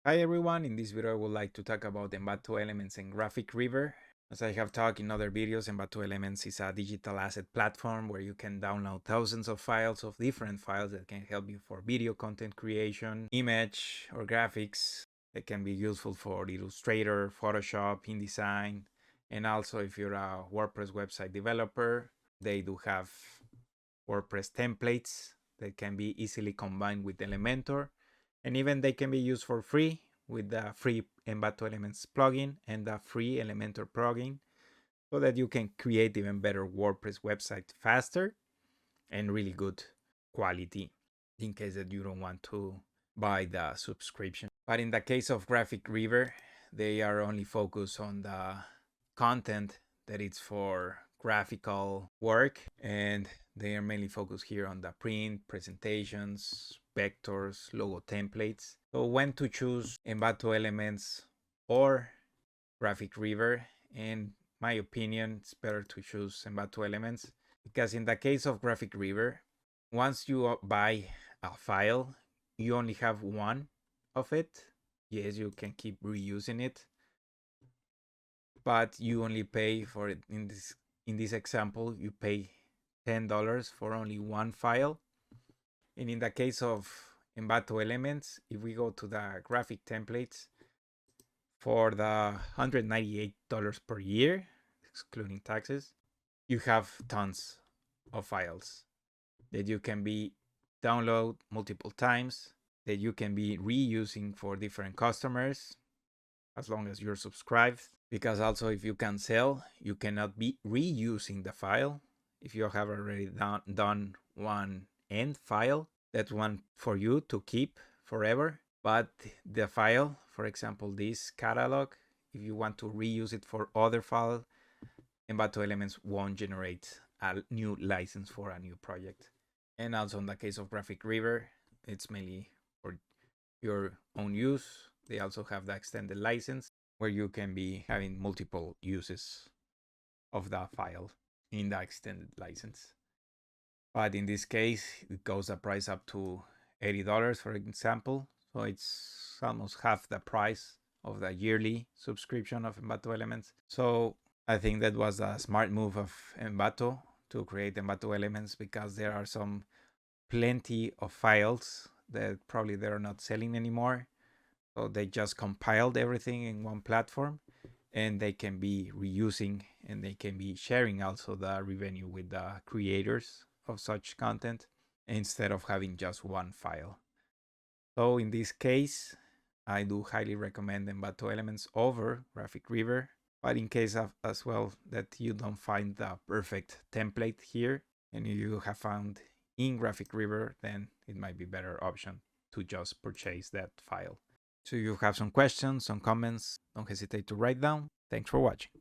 Hi everyone, in this video I would like to talk about Envato Elements and Graphic River. As I have talked in other videos, Envato Elements is a digital asset platform where you can download thousands of files of different files that can help you for video content creation, image or graphics. They can be useful for Illustrator, Photoshop, InDesign, and also if you're a WordPress website developer, they do have WordPress templates that can be easily combined with Elementor. And even they can be used for free with the free Envato Elements plugin and the free Elementor plugin so that you can create even better WordPress website faster and really good quality in case that you don't want to buy the subscription. But in the case of Graphic River, they are only focused on the content that it's for graphical work, and they are mainly focused here on the print, presentations, vectors, logo templates. So when to choose Envato Elements or Graphic River? In my opinion, it's better to choose Envato Elements because in the case of Graphic River, once you buy a file, you only have one of it. Yes, you can keep reusing it, but you only pay for it. In this example, you pay $10 for only one file. And in the case of Envato Elements, if we go to the graphic templates, for the $198 per year, excluding taxes, you have tons of files that you can be download multiple times, that you can be reusing for different customers as long as you're subscribed. Because also if you can sell, you cannot be reusing the file. If you have already done one end file, that's one for you to keep forever. But the file, for example, this catalog, if you want to reuse it for other file, Envato Elements won't generate a new license for a new project. And also in the case of Graphic River, it's mainly for your own use. They also have the extended license where you can be having multiple uses of that file in the extended license. But in this case, it goes the price up to $80, for example. So it's almost half the price of the yearly subscription of Envato Elements. So I think that was a smart move of Envato to create Envato Elements because there are plenty of files that probably they're not selling anymore. So they just compiled everything in one platform and they can be reusing and they can be sharing also the revenue with the creators of such content instead of having just one file. So in this case, I do highly recommend Envato Elements over Graphic River. But in case of as well that you don't find the perfect template here and you have found in Graphic River, then it might be a better option to just purchase that file. So if you have some questions, some comments, don't hesitate to write down. Thanks for watching.